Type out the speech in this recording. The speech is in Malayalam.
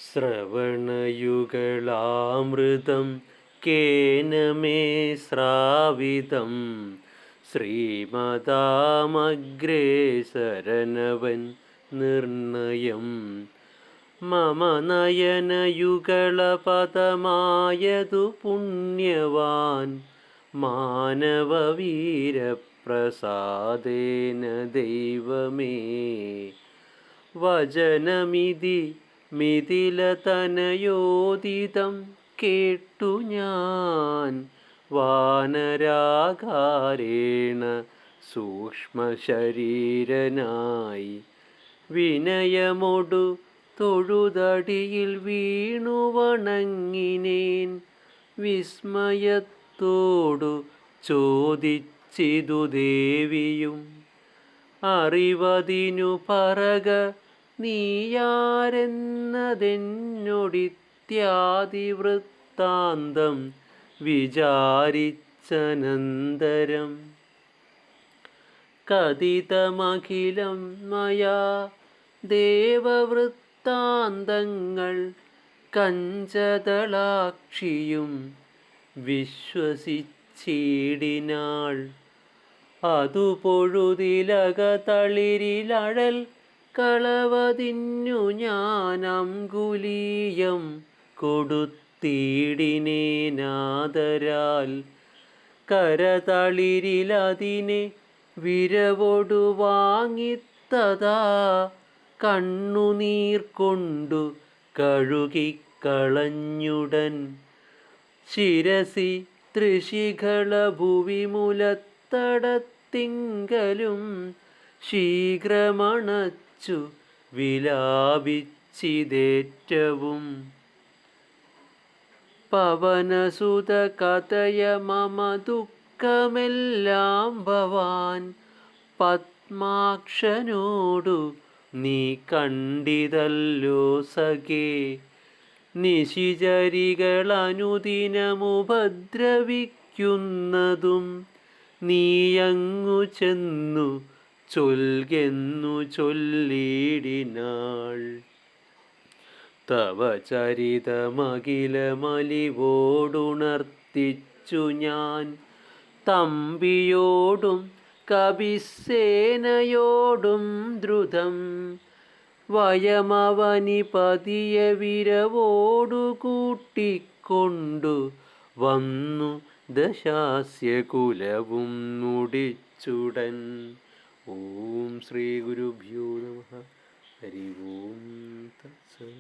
ശ്രവണയുഗളാമൃതം കേന മേ ശ്രാവിതം ശ്രീമതാമഗ്രേ ശരണവൻ നിർണയം മമ നയനയുഗളപദമായതു പുണ്യവാൻ മാനവവീരപ്രസാദേന ദൈവമേ വചനമിതി മിഥിലതനയോദിതം കേട്ടു ഞാൻ വാനരാകാരേണ സൂക്ഷ്മശരീരനായി വിനയമൊടു തൊഴുതടിയിൽ വീണു വണങ്ങിനേൻ വിസ്മയത്തോടു ചോദിച്ചിതു ദേവിയും അറിവതിനു പറക നീയാരെന്നതെന്നൊടിത്യാദിവൃത്താന്തം വിചാരിച്ചനന്തരം കഥിതമഖിലം മയാ ദേവവൃത്താന്തങ്ങൾ കഞ്ചദളാക്ഷിയും വിശ്വസിച്ചിടിനാൾ അതു പൊഴുതിലകതളിരിലഴൽ കളവതിന്നു ഞാൻ അങ്കുലീയം കൊടുത്തിടിനേനാദരാൽ കരതളിരിലതിനെ വിരവൊടു വാങ്ങിത്തതാ കണ്ണുനീർ കൊണ്ടു കഴുകിക്കളഞ്ഞുടൻ ശിരസി ത്രിശിഖളഭുവിമുലത്തടത്തിങ്കലും ശീഘ്രമണച്ചു വിലാപിച്ചിതേറ്റവും പവനസുത കഥയ മമ ദുഃഖമെല്ലാം ഭവാൻ പത്മാക്ഷനോടു നീ കണ്ടിതല്ലോ സഖേ നിശിചരികളനുദിനമുപദ്രവിക്കുന്നതും നീയങ്ങു ചെന്നു ചൊൽകെന്നു ചൊല്ലിടിനാൾ തവ ചരിതമഖിലമലിവോടുണർത്തിച്ചു ഞാൻ തമ്പിയോടും കപിസേനയോടും ദ്രുതം വയമവനിപതിയെ വിരവോടു കൂട്ടിക്കൊണ്ടു വന്നു ദശാസ്യകുലവും മുടിച്ചുടൻ. ഓം ശ്രീ ഗുരുഭ്യോ നമഃ. ഹരി ഓം.